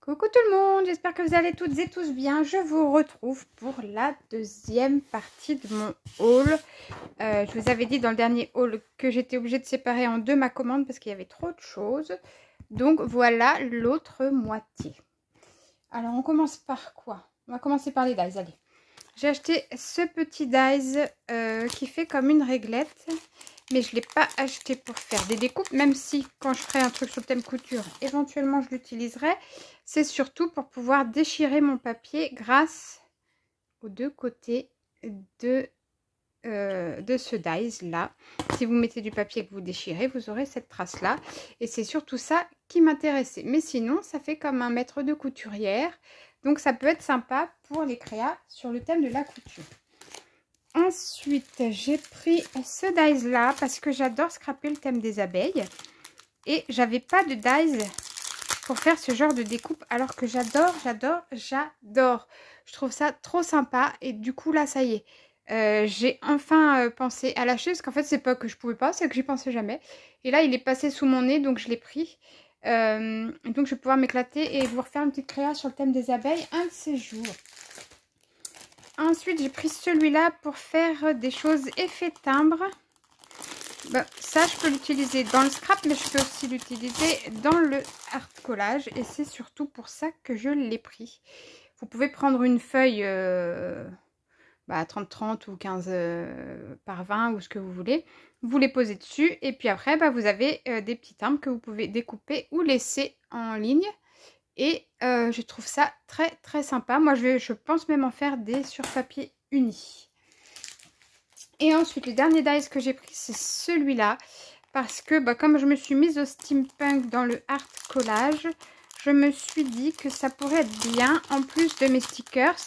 Coucou tout le monde, j'espère que vous allez toutes et tous bien. Je vous retrouve pour la deuxième partie de mon haul. Je vous avais dit dans le dernier haul que j'étais obligée de séparer en deux ma commande parce qu'il y avait trop de choses. Donc voilà l'autre moitié. Alors on commence par quoi? On va commencer par les dies, allez. J'ai acheté ce petit dies qui fait comme une réglette. Mais je ne l'ai pas acheté pour faire des découpes, même si quand je ferai un truc sur le thème couture, éventuellement je l'utiliserai. C'est surtout pour pouvoir déchirer mon papier grâce aux deux côtés de ce dies là. Si vous mettez du papier et que vous déchirez, vous aurez cette trace là. Et c'est surtout ça qui m'intéressait. Mais sinon, ça fait comme un maître de couturière. Donc ça peut être sympa pour les créas sur le thème de la couture. Ensuite, j'ai pris ce dies là parce que j'adore scraper le thème des abeilles. Et j'avais pas de dies pour faire ce genre de découpe alors que j'adore. Je trouve ça trop sympa et du coup là, ça y est. J'ai enfin pensé à l'acheter parce qu'en fait, c'est pas que je pouvais pas, c'est que j'y pensais jamais. Et là, il est passé sous mon nez donc je l'ai pris. Donc je vais pouvoir m'éclater et vous refaire une petite créa sur le thème des abeilles un de ces jours. Ensuite, j'ai pris celui-là pour faire des choses effet timbre. Ben, ça, je peux l'utiliser dans le scrap, mais je peux aussi l'utiliser dans le art collage. Et c'est surtout pour ça que je l'ai pris. Vous pouvez prendre une feuille 30-30 ou 15 par 20 ou ce que vous voulez. Vous les posez dessus et puis après, vous avez des petits timbres que vous pouvez découper ou laisser en ligne. Et je trouve ça très très sympa. Moi je pense même en faire des sur papier uni. Et ensuite le dernier dies que j'ai pris c'est celui-là. Parce que comme je me suis mise au steampunk dans le art collage, je me suis dit que ça pourrait être bien en plus de mes stickers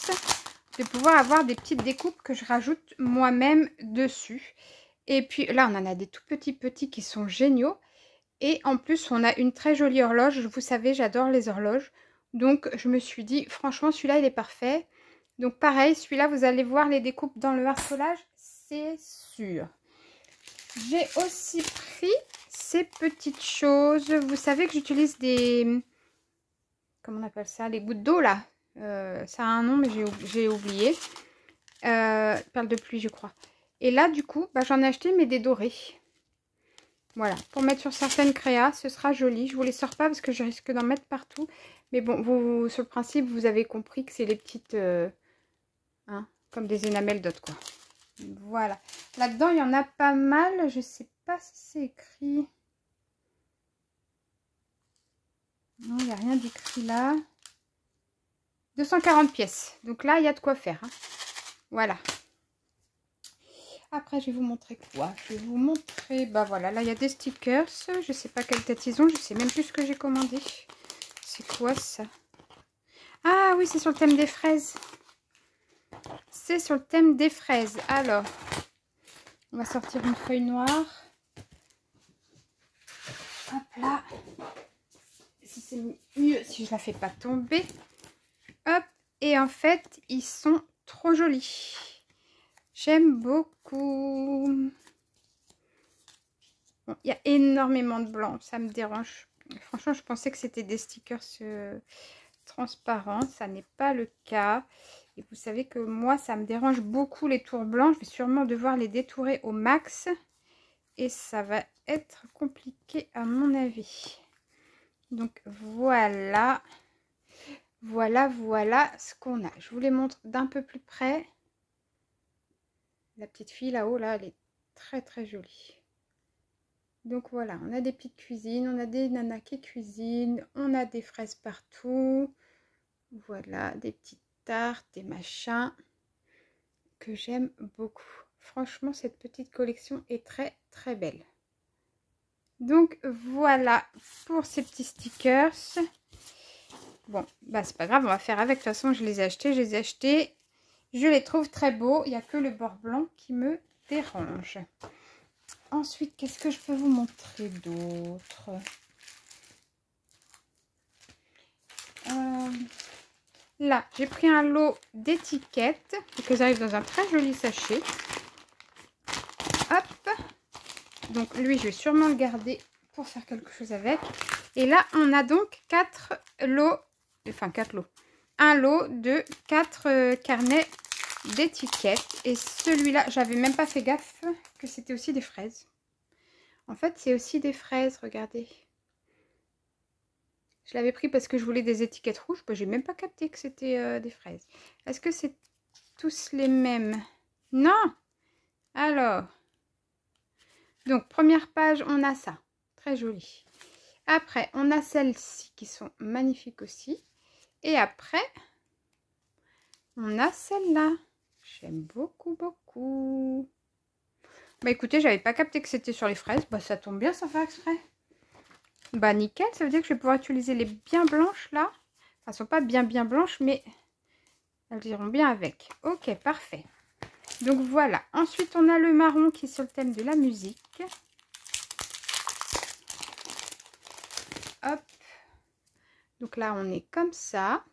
de pouvoir avoir des petites découpes que je rajoute moi-même dessus. Et puis là on en a des tout petits qui sont géniaux. Et en plus, on a une très jolie horloge. Vous savez, j'adore les horloges. Donc, je me suis dit, franchement, celui-là, il est parfait. Donc, pareil, celui-là, vous allez voir les découpes dans le art collage, c'est sûr. J'ai aussi pris ces petites choses. Vous savez que j'utilise des... Comment on appelle ça? Les gouttes d'eau, là. Ça a un nom, mais j'ai oublié. Perles de pluie, je crois. Et là, du coup, j'en ai acheté, mais des dorés. Voilà, pour mettre sur certaines créas, ce sera joli. Je ne vous les sors pas parce que je risque d'en mettre partout. Mais bon, sur le principe, vous avez compris que c'est les petites... comme des énamels d'autres, quoi. Voilà. Là-dedans, il y en a pas mal. Je ne sais pas si c'est écrit. Non, il n'y a rien d'écrit là. 240 pièces. Donc là, il y a de quoi faire. Voilà. Après, je vais vous montrer quoi? Je vais vous montrer... voilà, là, il y a des stickers. Je ne sais pas quelle tête ils ont. Je ne sais même plus ce que j'ai commandé. C'est quoi, ça? Ah, oui, c'est sur le thème des fraises. C'est sur le thème des fraises. Alors, on va sortir une feuille noire. Hop là. Si c'est mieux, si je la fais pas tomber. Hop. Et en fait, ils sont trop jolis. J'aime beaucoup. Bon, il y a énormément de blanc, ça me dérange. Franchement, je pensais que c'était des stickers transparents. Ça n'est pas le cas. Et vous savez que moi, ça me dérange beaucoup les tours blancs. Je vais sûrement devoir les détourer au max. Et ça va être compliqué à mon avis. Donc voilà. Voilà ce qu'on a. Je vous les montre d'un peu plus près. La petite fille là-haut, là, elle est très très jolie. Donc voilà, on a des petites cuisines, on a des nanas qui cuisinent, on a des fraises partout. Voilà, des petites tartes, des machins que j'aime beaucoup. Franchement, cette petite collection est très très belle. Donc voilà pour ces petits stickers. Bon, c'est pas grave, on va faire avec. De toute façon, je les ai achetés. Je les trouve très beaux. Il n'y a que le bord blanc qui me dérange. Ensuite, qu'est-ce que je peux vous montrer d'autre? Là, j'ai pris un lot d'étiquettes. Elles arrivent dans un très joli sachet. Hop. Donc, lui, je vais sûrement le garder pour faire quelque chose avec. Et là, on a donc 4 lots enfin 4 lots. Un lot de 4 carnets d'étiquettes. Et celui-là, j'avais même pas fait gaffe que c'était aussi des fraises. En fait, c'est aussi des fraises, regardez. Je l'avais pris parce que je voulais des étiquettes rouges. J'ai même pas capté que c'était des fraises. Est-ce que c'est tous les mêmes? Non. Alors. Donc, première page, on a ça. Très joli. Après, on a celles-ci qui sont magnifiques aussi. Et après, on a celle-là. J'aime beaucoup, beaucoup. Bah écoutez, j'avais pas capté que c'était sur les fraises. Bah ça tombe bien sans faire exprès. Bah nickel, ça veut dire que je vais pouvoir utiliser les bien blanches là. Enfin, elles sont pas bien blanches, mais elles iront bien avec. Ok, parfait. Donc voilà. Ensuite, on a le marron qui est sur le thème de la musique. Hop. Donc là, on est comme ça.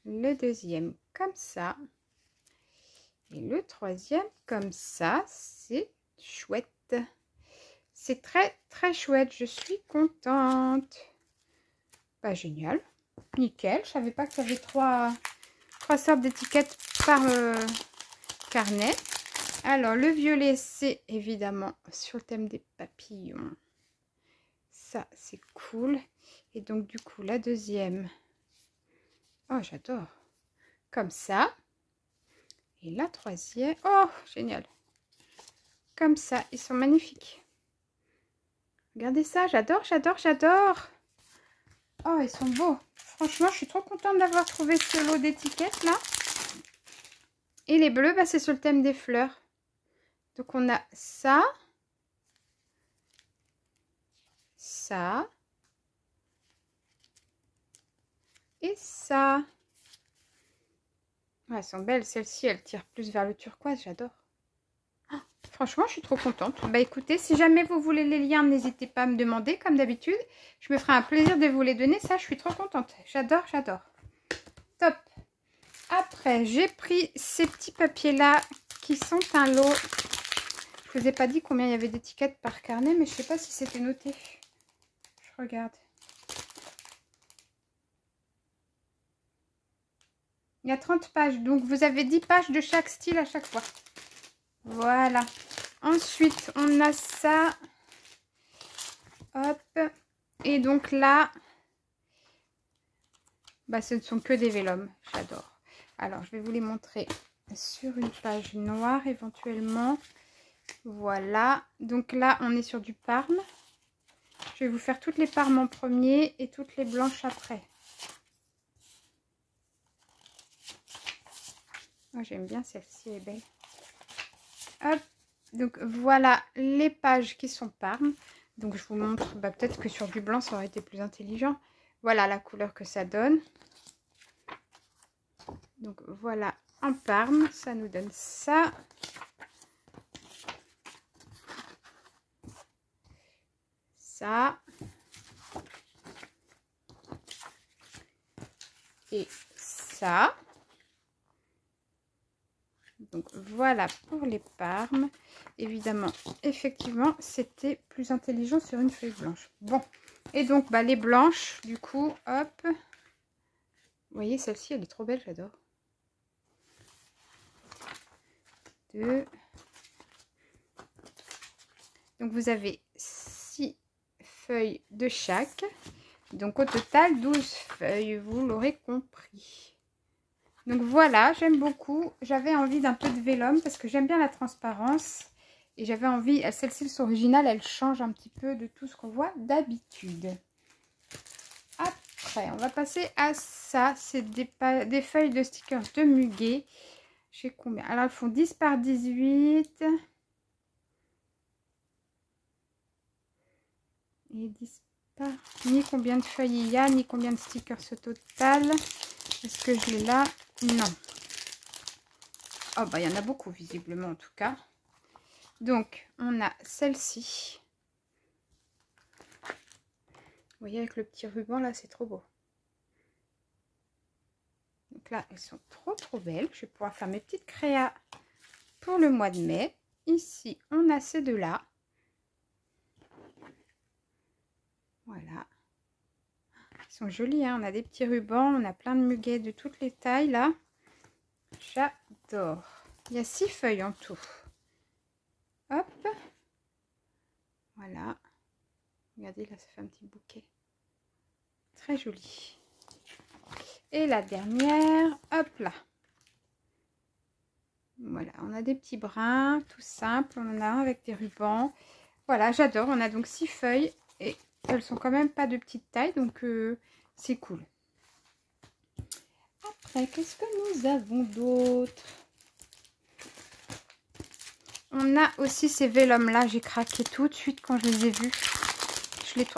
Le deuxième comme ça. Et le troisième comme ça. C'est chouette. C'est très très chouette. Je suis contente. Bah génial. Nickel. Je savais pas qu'il y avait trois sortes d'étiquettes par carnet. Alors le violet, c'est évidemment sur le thème des papillons. Ça c'est cool. Et donc du coup la deuxième. Oh j'adore. Comme ça. Et la troisième. Oh génial. Comme ça. Ils sont magnifiques. Regardez ça. J'adore, j'adore, j'adore. Oh ils sont beaux. Franchement je suis trop contente d'avoir trouvé ce lot d'étiquettes là. Et les bleus, bah, c'est sur le thème des fleurs. Donc on a ça. Ça. Et ça. Ouais, elles sont belles. Celle-ci, elle tire plus vers le turquoise. J'adore. Oh, franchement, je suis trop contente. Bah écoutez, si jamais vous voulez les liens, n'hésitez pas à me demander, comme d'habitude. Je me ferai un plaisir de vous les donner. Ça, je suis trop contente. J'adore, j'adore. Top. Après, j'ai pris ces petits papiers-là qui sont un lot. Je vous ai pas dit combien il y avait d'étiquettes par carnet, mais je sais pas si c'était noté. Je regarde. Il y a 30 pages, donc vous avez 10 pages de chaque style à chaque fois. Voilà. Ensuite, on a ça. Hop. Et donc là, bah, ce ne sont que des vélums. J'adore. Alors, je vais vous les montrer sur une page noire éventuellement. Voilà. Donc là, on est sur du parme. Je vais vous faire toutes les parmes en premier et toutes les blanches après. Oh, j'aime bien celle-ci, elle est belle. Hop. Donc voilà les pages qui sont parmes. Donc je vous montre, bah, peut-être que sur du blanc ça aurait été plus intelligent. Voilà la couleur que ça donne. Donc voilà en parme, ça nous donne ça. Ça. Et ça. Donc voilà pour les parmes. Évidemment, effectivement, c'était plus intelligent sur une feuille blanche. Bon, et donc bah, les blanches, du coup, hop. Vous voyez, celle-ci, elle est trop belle, j'adore. 2. Donc vous avez 6 feuilles de chaque. Donc au total, 12 feuilles, vous l'aurez compris. Donc voilà, j'aime beaucoup. J'avais envie d'un peu de vélum parce que j'aime bien la transparence. Et j'avais envie, celle-ci, sont originales, elle change un petit peu de tout ce qu'on voit d'habitude. Après, on va passer à ça. C'est des feuilles de stickers de muguet. J'ai combien? Alors, elles font 10 par 18. Et 10 par... Ni combien de feuilles il y a, ni combien de stickers au total. Est-ce que je l'ai là? Non. Oh, bah, il y en a beaucoup, visiblement, en tout cas. Donc, on a celle-ci. Vous voyez, avec le petit ruban, là, c'est trop beau. Donc là, elles sont trop belles. Je vais pouvoir faire mes petites créas pour le mois de mai. Ici, on a ces deux-là. Voilà. Ils sont jolis, hein. On a des petits rubans, on a plein de muguets de toutes les tailles là. J'adore. Il y a 6 feuilles en tout. Hop. Voilà. Regardez, là, ça fait un petit bouquet. Très joli. Et la dernière, hop là. Voilà, on a des petits brins, tout simple. On en a un avec des rubans. Voilà, j'adore. On a donc 6 feuilles et elles sont quand même pas de petite taille, donc c'est cool. Après, qu'est-ce que nous avons d'autre? On a aussi ces vélums là, j'ai craqué tout de suite quand je les ai vus.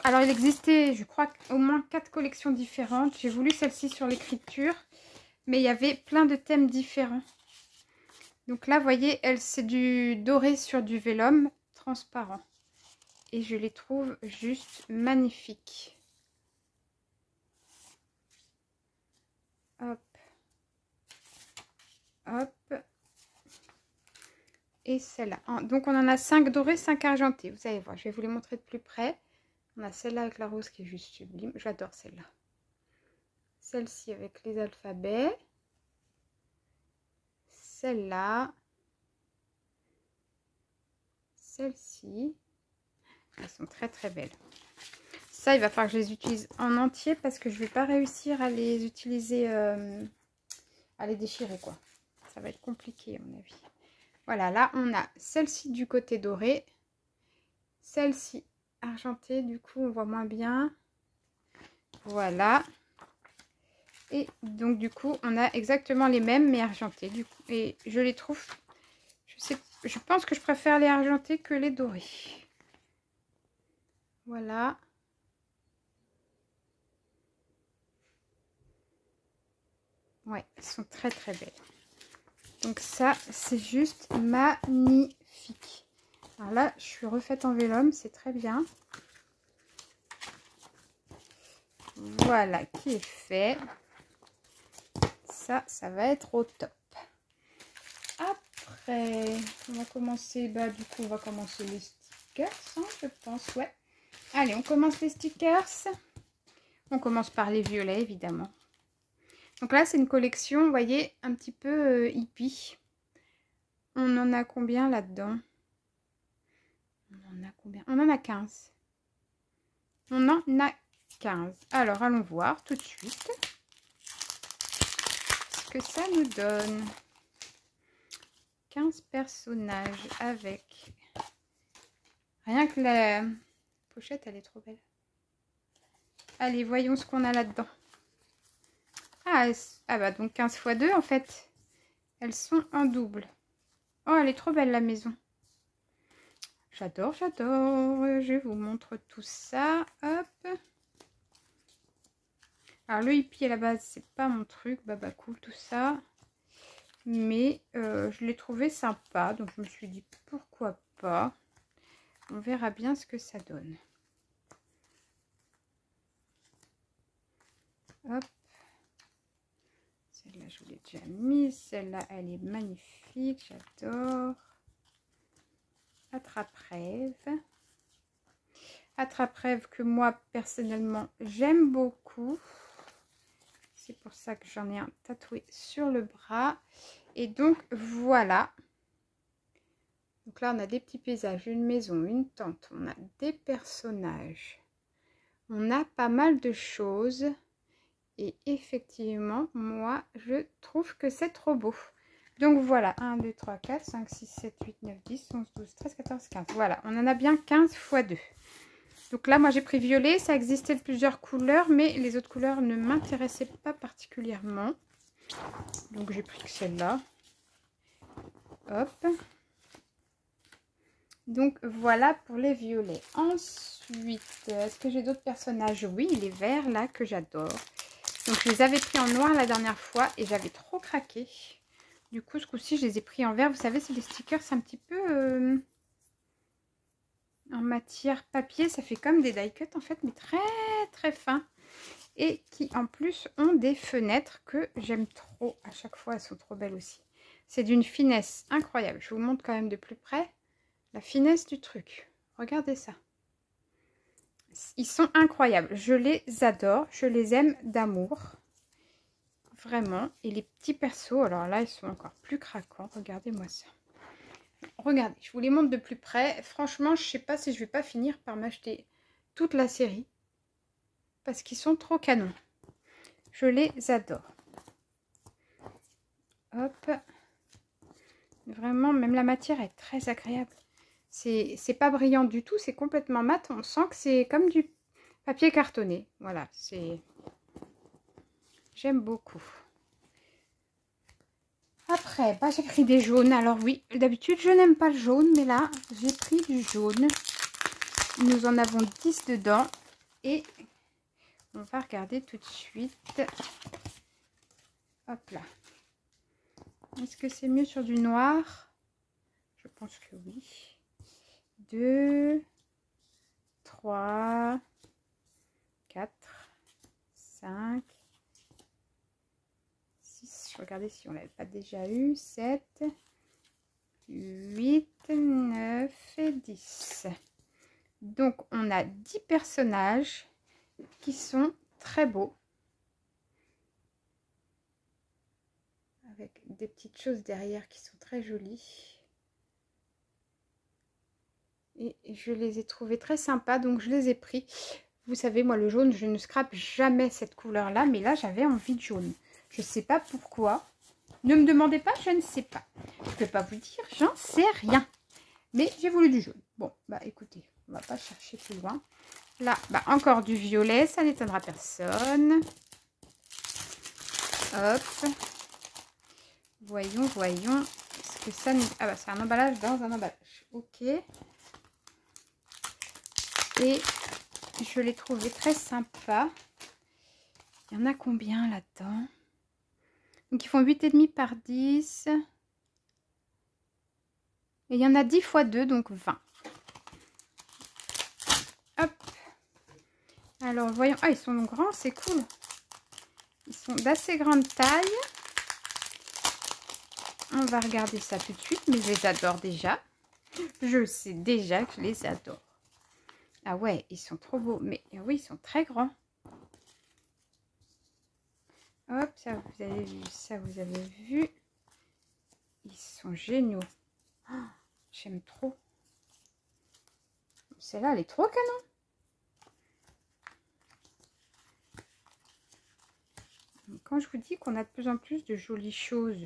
Alors il existait, je crois, au moins 4 collections différentes. J'ai voulu celle-ci sur l'écriture, mais il y avait plein de thèmes différents. Donc là, vous voyez, c'est du doré sur du vélum transparent. Et je les trouve juste magnifiques. Hop. Hop. Et celle-là. Donc on en a 5 dorés, 5 argentés. Vous allez voir, je vais vous les montrer de plus près. On a celle-là avec la rose qui est juste sublime. J'adore celle-là. Celle-ci avec les alphabets. Celle-là. Celle-ci. Elles sont très très belles. Ça, il va falloir que je les utilise en entier parce que je ne vais pas réussir à les utiliser, à les déchirer quoi. Ça va être compliqué à mon avis. Voilà, là on a celle-ci du côté doré. Celle-ci argentée, du coup on voit moins bien. Voilà. Et donc du coup on a exactement les mêmes mais argentés du coup. Et je les trouve, je pense que je préfère les argentés que les dorés. Voilà. Ouais, elles sont très très belles. Donc ça, c'est juste magnifique. Alors là, je suis refaite en vélum, c'est très bien. Voilà, qui est fait. Ça va être au top. Après, on va commencer, du coup, on va commencer les stickers, hein, je pense, ouais. Allez, on commence les stickers. On commence par les violets, évidemment. Donc là, c'est une collection, vous voyez, un petit peu hippie. On en a combien là-dedans? On en a combien? On en a 15. On en a 15. Alors, allons voir tout de suite ce que ça nous donne. 15 personnages avec... Rien que la pochette, elle est trop belle. Allez, voyons ce qu'on a là-dedans. Ah, bah donc 15 x 2 en fait. Elles sont en double. Oh, elle est trop belle la maison. J'adore, j'adore. Je vous montre tout ça. Hop. Alors le hippie à la base, c'est pas mon truc. Baba cool, tout ça. Mais je l'ai trouvé sympa. Donc je me suis dit pourquoi pas. On verra bien ce que ça donne. Hop. Celle-là, je vous l'ai déjà mise. Celle-là, elle est magnifique. J'adore. Attrape-rêve. Attrape-rêve que moi, personnellement, j'aime beaucoup. C'est pour ça que j'en ai un tatoué sur le bras. Et donc, voilà. Donc là, on a des petits paysages, une maison, une tente. On a des personnages. On a pas mal de choses. Et effectivement, moi, je trouve que c'est trop beau. Donc voilà, 1, 2, 3, 4, 5, 6, 7, 8, 9, 10, 11, 12, 13, 14, 15. Voilà, on en a bien 15 x 2. Donc là, moi, j'ai pris violet. Ça existait de plusieurs couleurs, mais les autres couleurs ne m'intéressaient pas particulièrement. Donc j'ai pris que celle-là. Hop. Donc voilà pour les violets. Ensuite, est-ce que j'ai d'autres personnages? Oui, les verts là que j'adore. Donc je les avais pris en noir la dernière fois et j'avais trop craqué. Du coup, ce coup-ci, je les ai pris en vert. Vous savez, c'est des stickers un petit peu en matière papier. Ça fait comme des die cut en fait, mais très très fins. Et qui en plus ont des fenêtres que j'aime trop. À chaque fois, elles sont trop belles aussi. C'est d'une finesse incroyable. Je vous montre quand même de plus près la finesse du truc. Regardez ça. Ils sont incroyables. Je les adore. Je les aime d'amour. Vraiment. Et les petits persos, alors là, ils sont encore plus craquants. Regardez-moi ça. Regardez, je vous les montre de plus près. Franchement, je ne sais pas si je vais pas finir par m'acheter toute la série. Parce qu'ils sont trop canons. Je les adore. Hop. Vraiment, même la matière est très agréable. C'est pas brillant du tout, c'est complètement mat. On sent que c'est comme du papier cartonné. Voilà, c'est... J'aime beaucoup. Après, bah, j'ai pris des jaunes. Alors oui, d'habitude, je n'aime pas le jaune, mais là, j'ai pris du jaune. Nous en avons 10 dedans. Et on va regarder tout de suite. Hop là. Est-ce que c'est mieux sur du noir? Je pense que oui. 2, 3, 4, 5, 6. Je regardais si on l'avait pas déjà eu. 7, 8, 9 et 10. Donc, on a 10 personnages qui sont très beaux. Avec des petites choses derrière qui sont très jolies. Et je les ai trouvés très sympas, donc je les ai pris. Vous savez, moi, le jaune, je ne scrape jamais cette couleur-là. Mais là, j'avais envie de jaune. Je ne sais pas pourquoi. Ne me demandez pas, je ne sais pas. Je ne peux pas vous dire, j'en sais rien. Mais j'ai voulu du jaune. Bon, bah écoutez, on va pas chercher plus loin. Là, bah encore du violet, ça n'étonnera personne. Hop. Voyons, voyons. Est-ce que ça... Ah bah c'est un emballage dans un emballage. Ok. Et je l'ai trouvé très sympa. Il y en a combien là-dedans? Donc ils font 8,5 par 10. Et il y en a 10 fois 2, donc 20. Hop. Alors voyons. Ah, ils sont grands, c'est cool. Ils sont d'assez grande taille. On va regarder ça tout de suite, mais je les adore déjà. Je sais déjà que je les adore. Ah ouais, ils sont trop beaux. Mais oui, ils sont très grands. Hop, ça vous avez vu, ça vous avez vu. Ils sont géniaux. Oh, j'aime trop. Celle-là, elle est trop canon. Quand je vous dis qu'on a de plus en plus de jolies choses,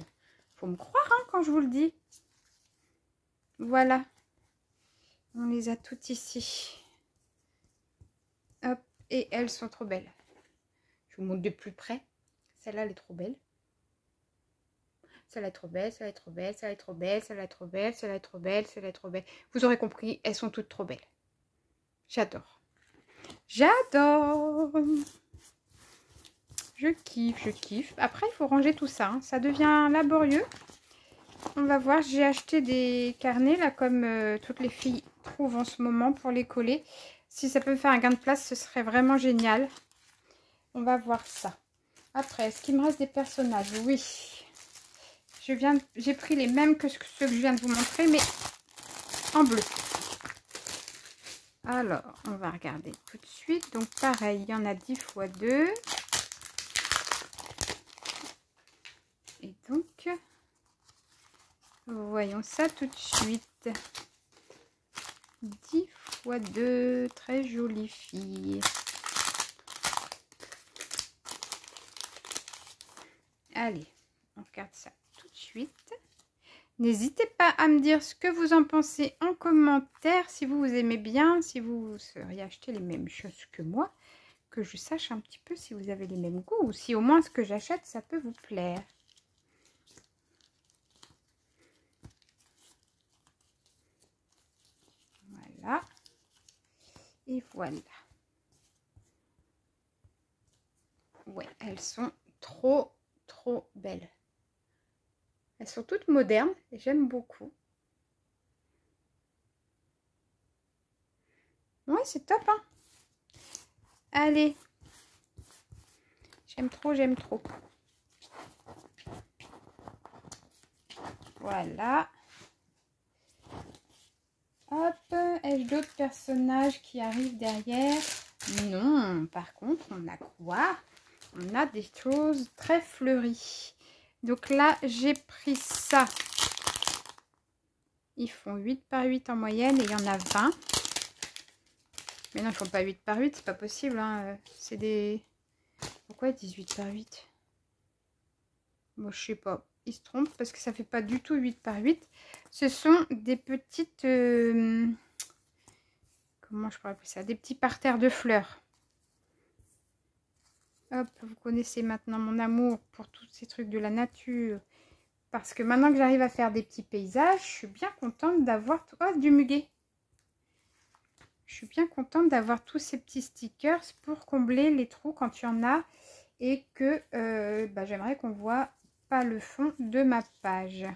faut me croire hein, quand je vous le dis. Voilà. On les a toutes ici. Hop, et elles sont trop belles. Je vous montre de plus près. Celle-là, elle est trop belle. Celle-là est trop belle, celle-là est trop belle, celle-là est trop belle, celle-là est trop belle, celle-là est trop belle, celle-là est trop belle. Vous aurez compris, elles sont toutes trop belles. J'adore. J'adore. Je kiffe, je kiffe. Après, il faut ranger tout ça. Hein. Ça devient laborieux. On va voir. J'ai acheté des carnets, là, comme toutes les filles trouvent en ce moment pour les coller. Si ça peut me faire un gain de place, ce serait vraiment génial. On va voir ça. Après, est-ce qu'il me reste des personnages? Oui. J'ai pris les mêmes que ceux que je viens de vous montrer, mais en bleu. Alors, on va regarder tout de suite. Donc, pareil, il y en a 10 fois 2. Et donc, voyons ça tout de suite. 10 fois 2, très jolie fille. Allez, on regarde ça tout de suite. N'hésitez pas à me dire ce que vous en pensez en commentaire, si vous aimez bien, si vous seriez acheté les mêmes choses que moi, que je sache un petit peu si vous avez les mêmes goûts, ou si au moins ce que j'achète, ça peut vous plaire. Voilà. Et voilà. Ouais, elles sont trop belles. Elles sont toutes modernes et j'aime beaucoup. Ouais, c'est top, hein. Allez. J'aime trop, j'aime trop. Voilà. Hop, ai-je d'autres personnages qui arrivent derrière? Non, par contre, on a quoi? On a des choses très fleuries. Donc là, j'ai pris ça. Ils font 8 par 8 en moyenne et il y en a 20. Mais non, ils font pas 8 par 8, c'est pas possible. Hein. C'est des... Pourquoi 18 par 8? Bon, je sais pas. Ils se trompent parce que ça fait pas du tout 8 par 8. Ce sont des petites... Comment je pourrais appeler ça? Des petits parterres de fleurs. Hop, vous connaissez maintenant mon amour pour tous ces trucs de la nature. Parce que maintenant que j'arrive à faire des petits paysages, je suis bien contente d'avoir... Oh, du muguet! Je suis bien contente d'avoir tous ces petits stickers pour combler les trous quand il y en a. Et que j'aimerais qu'on voit pas le fond de ma page.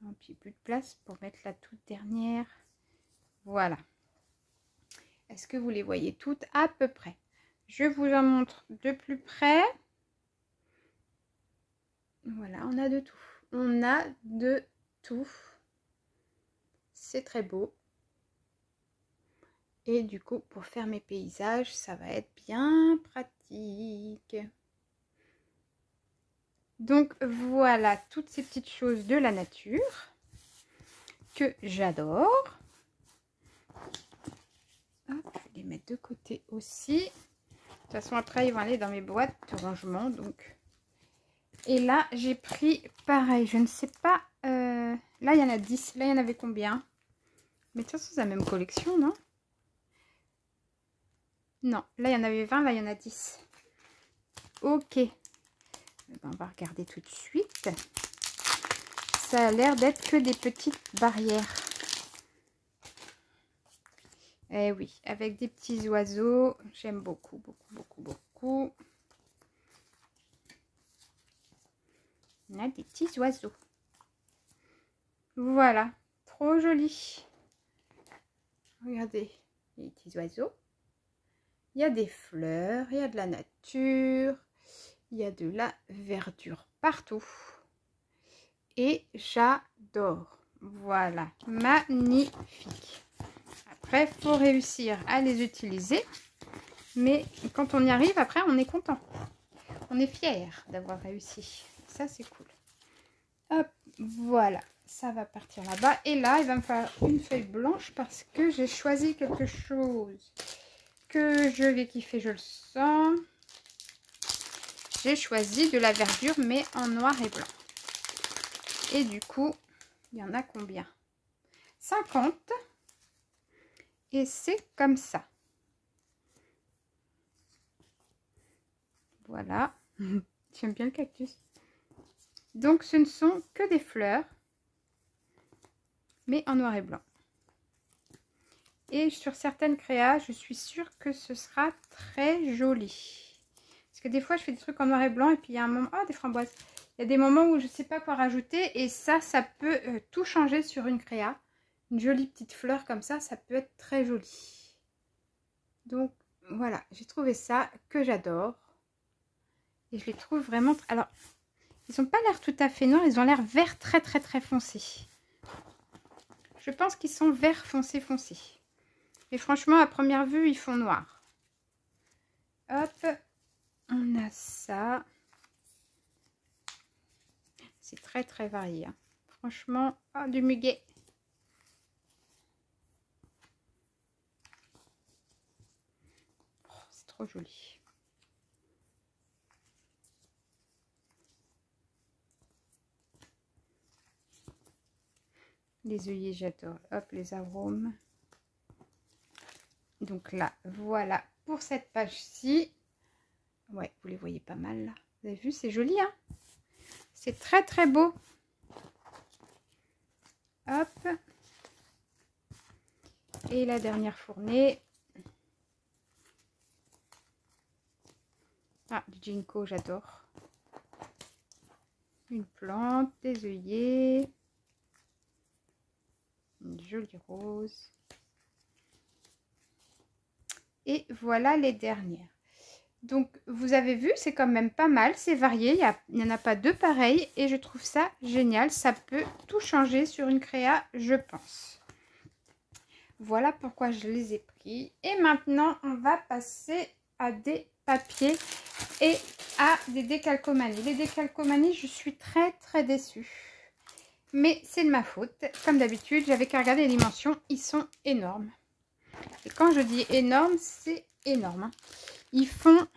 Et puis plus de place pour mettre la toute dernière. Voilà. Est-ce que vous les voyez toutes à peu près? Je vous en montre de plus près. Voilà, on a de tout. On a de tout. C'est très beau. Et du coup, pour faire mes paysages, ça va être bien pratique. Donc voilà toutes ces petites choses de la nature que j'adore. Hop, je vais les mettre de côté aussi. De toute façon, après, ils vont aller dans mes boîtes de rangement. Donc. Et là, j'ai pris pareil. Je ne sais pas. Là, il y en a 10. Là, il y en avait combien? Mais de toute façon, c'est la même collection, non? Non, là, il y en avait 20. Là, il y en a 10. Ok. On va regarder tout de suite. Ça a l'air d'être que des petites barrières. Eh oui, avec des petits oiseaux. J'aime beaucoup, beaucoup, beaucoup, beaucoup. On a des petits oiseaux. Voilà, trop joli. Regardez, les petits oiseaux. Il y a des fleurs, il y a de la nature, il y a de la verdure partout. Et j'adore. Voilà, magnifique. Après, il faut réussir à les utiliser. Mais quand on y arrive, après, on est content. On est fier d'avoir réussi. Ça, c'est cool. Hop, voilà. Ça va partir là-bas. Et là, il va me falloir une feuille blanche parce que j'ai choisi quelque chose que je vais kiffer, je le sens. J'ai choisi de la verdure, mais en noir et blanc. Et du coup, il y en a combien? 50. Et c'est comme ça. Voilà. J'aime bien le cactus. Donc, ce ne sont que des fleurs, mais en noir et blanc. Et sur certaines créas, je suis sûre que ce sera très joli. Parce que des fois, je fais des trucs en noir et blanc et puis il y a un moment... Oh, des framboises. Il y a des moments où je ne sais pas quoi rajouter et ça peut tout changer sur une créa. Une jolie petite fleur comme ça peut être très joli. Donc, voilà, j'ai trouvé ça que j'adore. Et je les trouve vraiment... Alors, ils n'ont pas l'air tout à fait noirs, ils ont l'air vert très très très foncé. Je pense qu'ils sont vert foncé foncé. Et franchement, à première vue, ils font noir. Hop, on a ça. C'est très très varié. Hein. Franchement, oh, du muguet. Oh, c'est trop joli. Les œillets, j'adore. Hop, les arômes. Donc là, voilà pour cette page-ci. Ouais, vous les voyez pas mal là. Vous avez vu, c'est joli, hein? C'est très très beau. Hop. Et la dernière fournée. Ah, du ginkgo, j'adore. Une plante, des œillets. Une jolie rose. Et voilà les dernières. Donc, vous avez vu, c'est quand même pas mal, c'est varié, il n'y en a pas deux pareils et je trouve ça génial. Ça peut tout changer sur une créa, je pense. Voilà pourquoi je les ai pris. Et maintenant, on va passer à des papiers et à des décalcomanies. Les décalcomanies, je suis très déçue. Mais c'est de ma faute. Comme d'habitude, j'avais qu'à regarder les dimensions, ils sont énormes. Et quand je dis énorme, c'est énorme. Hein. Ils font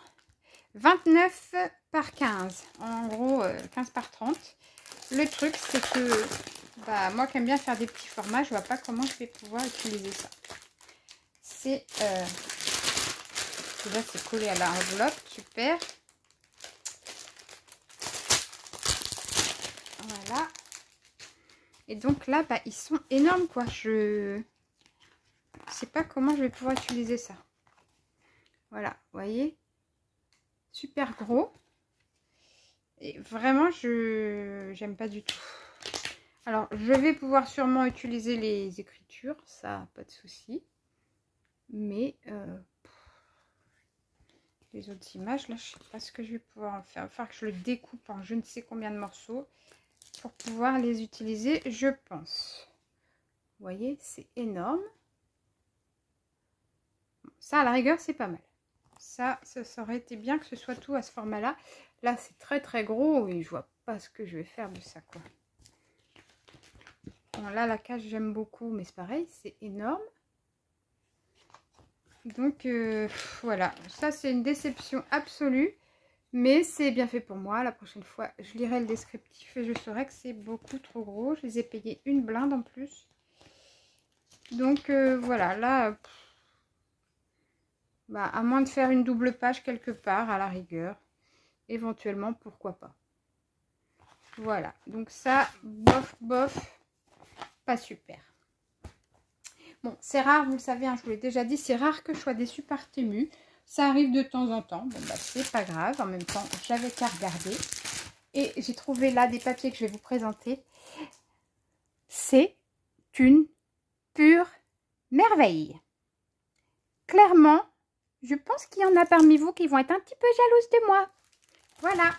29 par 15. En gros, 15 par 30. Le truc, c'est que bah, moi qui aime bien faire des petits formats, je vois pas comment je vais pouvoir utiliser ça. C'est déjà c'est collé à l'enveloppe, super. Voilà. Et donc là, bah, ils sont énormes quoi. Je sais pas comment je vais pouvoir utiliser ça. Voilà, vous voyez, super gros. Et vraiment, j'aime pas du tout. Alors, je vais pouvoir sûrement utiliser les écritures, ça, pas de souci. Mais les autres images, là, je sais pas ce que je vais pouvoir en faire. Il va falloir que je le découpe en je ne sais combien de morceaux pour pouvoir les utiliser, je pense. Vous voyez, c'est énorme. Ça, à la rigueur, c'est pas mal. Ça aurait été bien que ce soit tout à ce format-là. Là, c'est très gros et je vois pas ce que je vais faire de ça, quoi. Bon, là, la cage, j'aime beaucoup, mais c'est pareil, c'est énorme. Donc, voilà. Ça, c'est une déception absolue. Mais c'est bien fait pour moi. La prochaine fois, je lirai le descriptif et je saurai que c'est beaucoup trop gros. Je les ai payés une blinde en plus. Donc, voilà. Là, bah, à moins de faire une double page quelque part, à la rigueur. Éventuellement, pourquoi pas. Voilà. Donc ça, bof, pas super. Bon, c'est rare, vous le savez, hein, je vous l'ai déjà dit, c'est rare que je sois déçue par Temu. Ça arrive de temps en temps. Bon, bah, c'est pas grave. En même temps, j'avais qu'à regarder. Et j'ai trouvé là des papiers que je vais vous présenter. C'est une pure merveille. Clairement, je pense qu'il y en a parmi vous qui vont être un petit peu jalouses de moi. Voilà.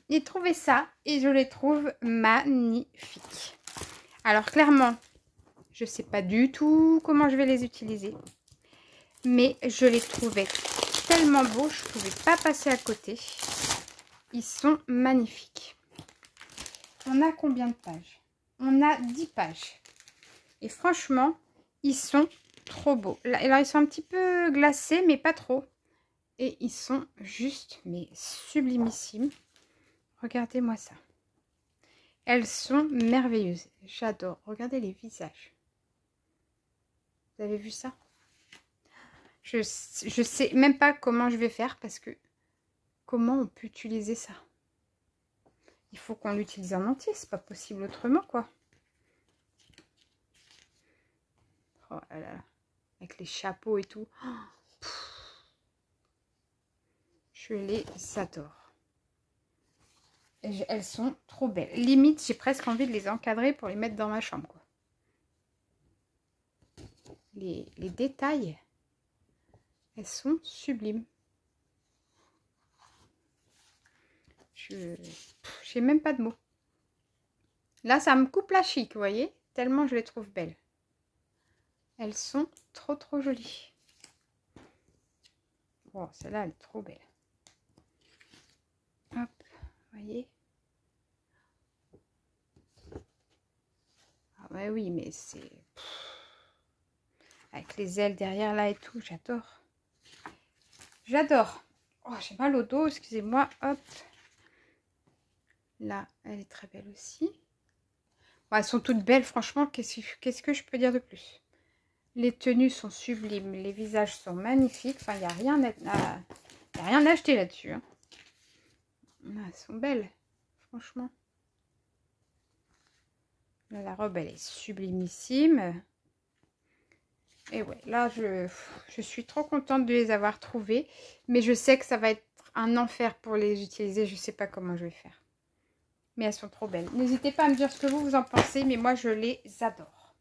J'ai trouvé ça et je les trouve magnifiques. Alors, clairement, je ne sais pas du tout comment je vais les utiliser. Mais je les trouvais tellement beaux, je ne pouvais pas passer à côté. Ils sont magnifiques. On a combien de pages? On a 10 pages. Et franchement, ils sont trop beaux. Alors, ils sont un petit peu glacés, mais pas trop. Et ils sont juste, mais sublimissimes. Regardez-moi ça. Elles sont merveilleuses. J'adore. Regardez les visages. Vous avez vu ça? Je sais même pas comment je vais faire parce que comment on peut utiliser ça? Il faut qu'on l'utilise en entier. C'est pas possible autrement, quoi. Oh là là. Avec les chapeaux et tout. Oh, je les adore. Elles sont trop belles. Limite, j'ai presque envie de les encadrer pour les mettre dans ma chambre, quoi. Les détails, elles sont sublimes. J'ai même pas de mots. Là, ça me coupe la chic, vous voyez? Tellement je les trouve belles. Elles sont trop jolies. Oh, celle-là, elle est trop belle. Hop, vous voyez? Ah ouais, oui, mais c'est... Avec les ailes derrière là et tout, j'adore. J'adore. Oh, j'ai mal au dos, excusez-moi. Hop. Là, elle est très belle aussi. Bon, elles sont toutes belles, franchement. Qu'est-ce que je peux dire de plus? Les tenues sont sublimes. Les visages sont magnifiques. Enfin, il n'y a rien à acheter là-dessus. Hein. Elles sont belles, franchement. Là, la robe, elle est sublimissime. Et ouais, là, je suis trop contente de les avoir trouvées. Mais je sais que ça va être un enfer pour les utiliser. Je ne sais pas comment je vais faire. Mais elles sont trop belles. N'hésitez pas à me dire ce que vous en pensez. Mais moi, je les adore.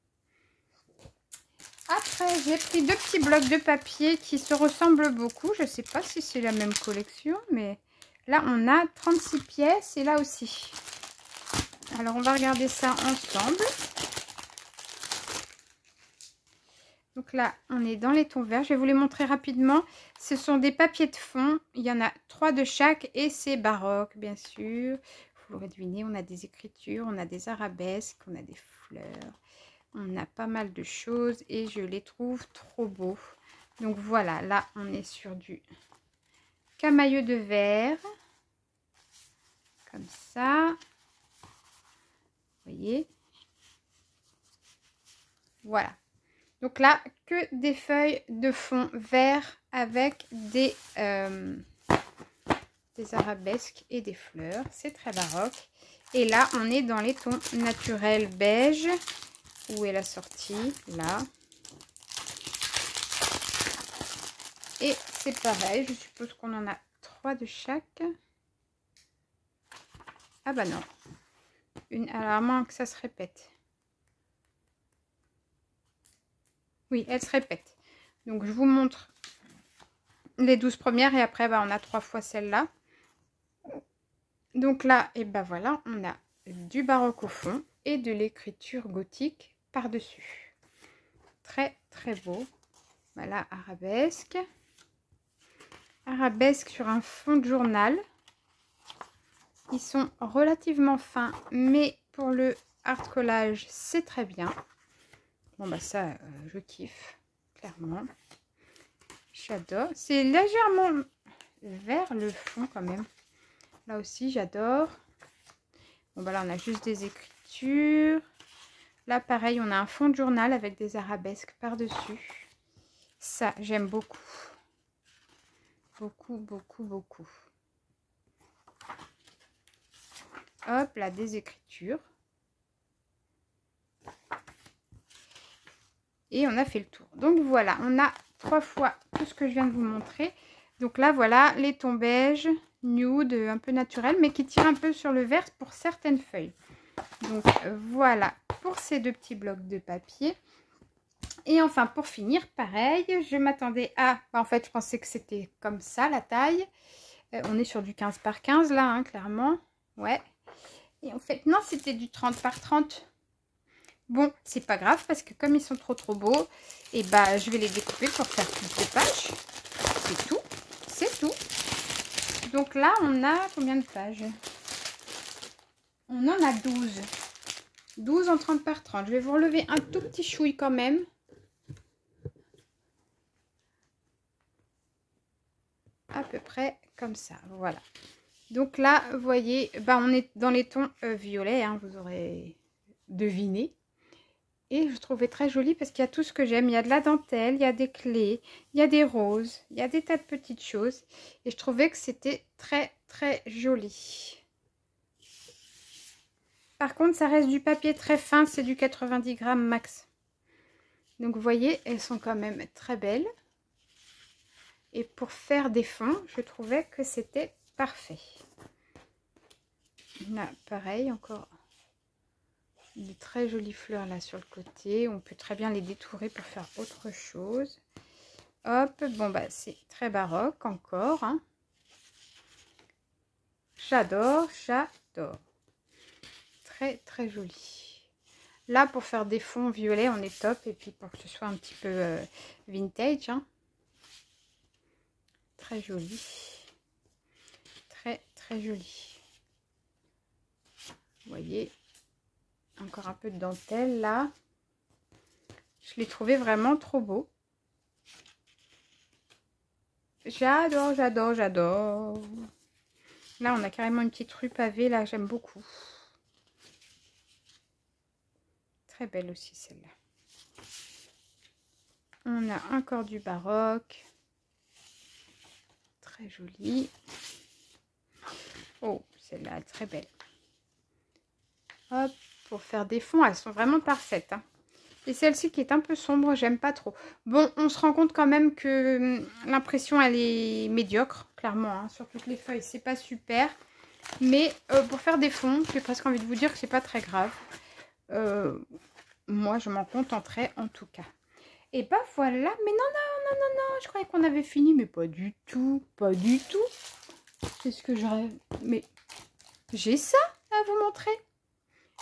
Après, Après, j'ai pris 2 petits blocs de papier qui se ressemblent beaucoup. Je ne sais pas si c'est la même collection, mais là, on a 36 pièces et là aussi. Alors, on va regarder ça ensemble. Donc là, on est dans les tons verts. Je vais vous les montrer rapidement. Ce sont des papiers de fond. Il y en a 3 de chaque et c'est baroque, bien sûr. Vous l'aurez deviné, on a des écritures, on a des arabesques, on a des fleurs. On a pas mal de choses et je les trouve trop beaux. Donc voilà, là, on est sur du camailleux de verre. Comme ça. Vous voyez? Voilà. Donc là, que des feuilles de fond vert avec des arabesques et des fleurs. C'est très baroque. Et là, on est dans les tons naturels beige. Où est la sortie? Là. Et c'est pareil. Je suppose qu'on en a 3 de chaque. Ah bah non. Alors, à moins que ça se répète. Oui, elle se répète. Donc, je vous montre les 12 premières et après, bah, on a 3 fois celle-là. Donc là, et ben voilà, on a du baroque au fond et de l'écriture gothique par-dessus. Très, très beau. Voilà, arabesque. Arabesque sur un fond de journal. Ils sont relativement fins, mais pour le art collage, c'est très bien. Bon, bah ça, je kiffe, clairement. J'adore. C'est légèrement vert le fond quand même. Là aussi, j'adore. Bon, bah là, on a juste des écritures. Là, pareil, on a un fond de journal avec des arabesques par-dessus. Ça, j'aime beaucoup. Beaucoup, beaucoup, beaucoup. Hop, là, des écritures. Et on a fait le tour. Donc voilà, on a 3 fois tout ce que je viens de vous montrer. Donc là, voilà, les tons beige, nude, un peu naturel, mais qui tirent un peu sur le vert pour certaines feuilles. Donc voilà pour ces 2 petits blocs de papier. Et enfin, pour finir, pareil, je m'attendais à... En fait, je pensais que c'était comme ça, la taille. On est sur du 15 par 15, là, hein, clairement. Ouais. Et en fait, non, c'était du 30 par 30. Bon, c'est pas grave parce que comme ils sont trop beaux, et bah je vais les découper pour faire plus de pages. C'est tout, c'est tout. Donc là, on a combien de pages? On en a 12. 12 en 30 par 30. Je vais vous relever un tout petit chouille quand même. À peu près comme ça, voilà. Donc là, vous voyez, bah on est dans les tons violets, hein, vous aurez deviné. Et je trouvais très joli parce qu'il y a tout ce que j'aime. Il y a de la dentelle, il y a des clés, il y a des roses, il y a des tas de petites choses. Et je trouvais que c'était très, très joli. Par contre, ça reste du papier très fin. C'est du 90 grammes max. Donc, vous voyez, elles sont quand même très belles. Et pour faire des fonds, je trouvais que c'était parfait. Là, pareil, encore... de très jolies fleurs là sur le côté. On peut très bien les détourer pour faire autre chose. Hop, bon bah c'est très baroque encore. Hein. J'adore, j'adore. Très très joli. Là pour faire des fonds violets on est top. Et puis pour que ce soit un petit peu vintage. Hein. Très joli. Très très joli. Vous voyez. Encore un peu de dentelle là. Je l'ai trouvé vraiment trop beau. J'adore, j'adore, j'adore. Là, on a carrément une petite rue pavée. Là, j'aime beaucoup. Très belle aussi celle-là. On a encore du baroque. Très jolie. Oh, celle-là, très belle. Hop. Pour faire des fonds, elles sont vraiment parfaites. Hein. Et celle-ci qui est un peu sombre, j'aime pas trop. Bon, on se rend compte quand même que l'impression, elle est médiocre, clairement. Hein. Sur toutes les feuilles, c'est pas super. Mais pour faire des fonds, j'ai presque envie de vous dire que c'est pas très grave. Moi, je m'en contenterai en tout cas. Et bah voilà, mais non, je croyais qu'on avait fini, mais pas du tout, pas du tout. Qu'est-ce que je rêve? Mais j'ai ça à vous montrer.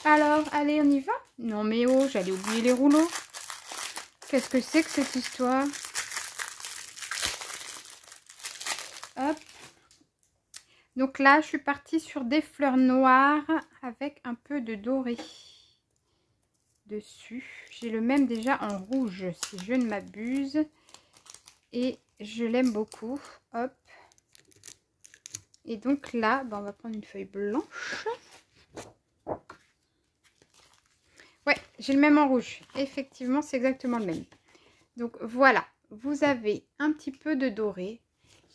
Alors, allez, on y va? Non mais oh, j'allais oublier les rouleaux. Qu'est-ce que c'est que cette histoire? Hop. Donc là, je suis partie sur des fleurs noires avec un peu de doré dessus. J'ai le même déjà en rouge, si je ne m'abuse. Et je l'aime beaucoup. Hop. Et donc là, on va prendre une feuille blanche. Ouais, j'ai le même en rouge. Effectivement, c'est exactement le même. Donc voilà, vous avez un petit peu de doré.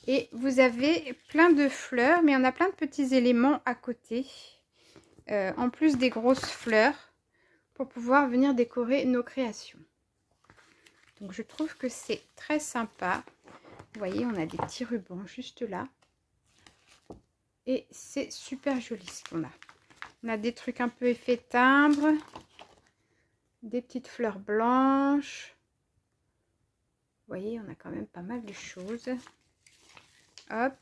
Et vous avez plein de fleurs, mais on a plein de petits éléments à côté. En plus des grosses fleurs, pour pouvoir venir décorer nos créations. Donc je trouve que c'est très sympa. Vous voyez, on a des petits rubans juste là. Et c'est super joli ce qu'on a. On a des trucs un peu effet timbre. Des petites fleurs blanches. Vous voyez, on a quand même pas mal de choses. Hop.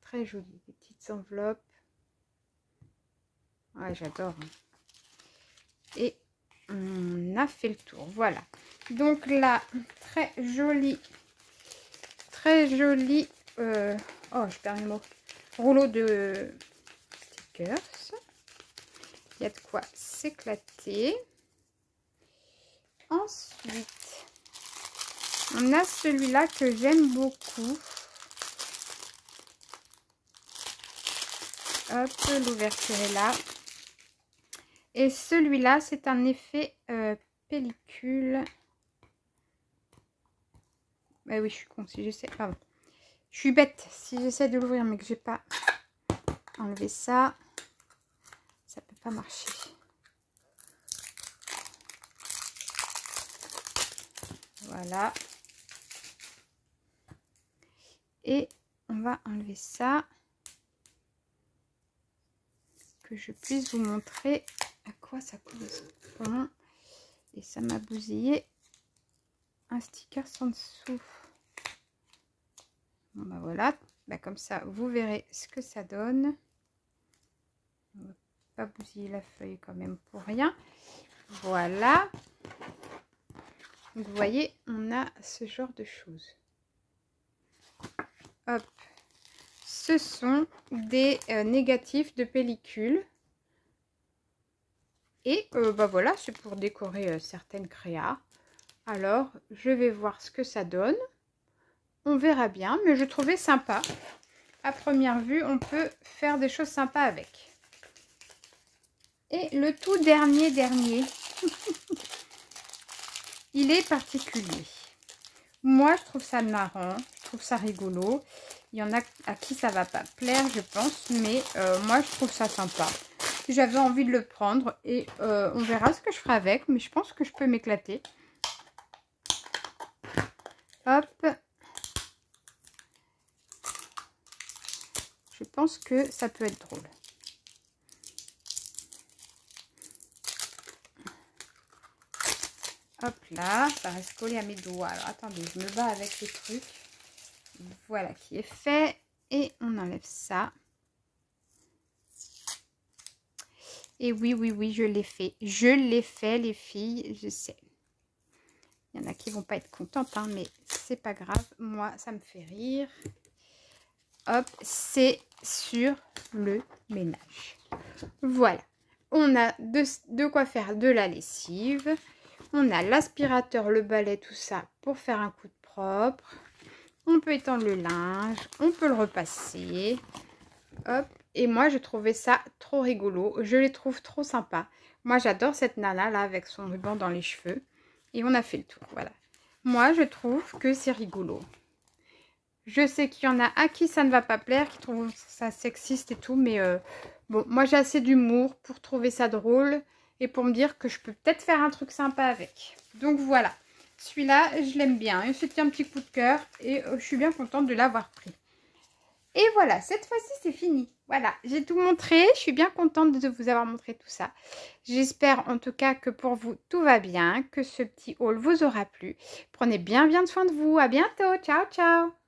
Très joli. Des petites enveloppes. Ouais, j'adore. Et on a fait le tour. Voilà. Donc là, très joli. Très joli. Oh, je perds mes mots. Rouleau de stickers. Il y a de quoi s'éclater. Ensuite, on a celui-là que j'aime beaucoup. Hop, l'ouverture est là. Et celui-là, c'est un effet pellicule. Ah oui, je suis con. Si j'essaie... Pardon. Je suis bête. Si j'essaie de l'ouvrir, mais que j'ai pas enlevé ça, ça peut pas marcher. Voilà. Et on va enlever ça. Que je puisse vous montrer à quoi ça correspond. Et ça m'a bousillé un sticker en dessous. Bon bah voilà, comme ça vous verrez ce que ça donne. On va pas bousiller la feuille quand même pour rien. Voilà. Donc, vous voyez, on a ce genre de choses. Hop. Ce sont des négatifs de pellicule. Et voilà, c'est pour décorer certaines créas. Alors, je vais voir ce que ça donne. On verra bien, mais je trouvais sympa. À première vue, on peut faire des choses sympas avec. Et le tout dernier, il est particulier. Moi, je trouve ça marrant, je trouve ça rigolo. Il y en a à qui ça va pas plaire, je pense, mais moi, je trouve ça sympa. J'avais envie de le prendre et on verra ce que je ferai avec, mais je pense que je peux m'éclater. Hop. Je pense que ça peut être drôle. Hop là, ça reste collé à mes doigts. Alors attendez, je me bats avec les trucs. Voilà qui est fait. Et on enlève ça. Et oui, je l'ai fait. Je l'ai fait, les filles, je sais. Il y en a qui vont pas être contentes, hein, mais c'est pas grave. Moi, ça me fait rire. Hop, c'est sur le ménage. Voilà. On a de quoi faire de la lessive. On a l'aspirateur, le balai, tout ça pour faire un coup de propre. On peut étendre le linge. On peut le repasser. Hop. Et moi, je trouvais ça trop rigolo. Je les trouve trop sympas. Moi, j'adore cette nana là avec son ruban dans les cheveux. Et on a fait le tour. Voilà. Moi, je trouve que c'est rigolo. Je sais qu'il y en a à qui ça ne va pas plaire, qui trouvent ça sexiste et tout. Mais bon, moi, j'ai assez d'humour pour trouver ça drôle. Et pour me dire que je peux peut-être faire un truc sympa avec. Donc voilà. Celui-là, je l'aime bien. Et c'était un petit coup de cœur. Et je suis bien contente de l'avoir pris. Et voilà, cette fois-ci, c'est fini. Voilà, j'ai tout montré. Je suis bien contente de vous avoir montré tout ça. J'espère en tout cas que pour vous, tout va bien, que ce petit haul vous aura plu. Prenez bien soin de vous. À bientôt. Ciao, ciao.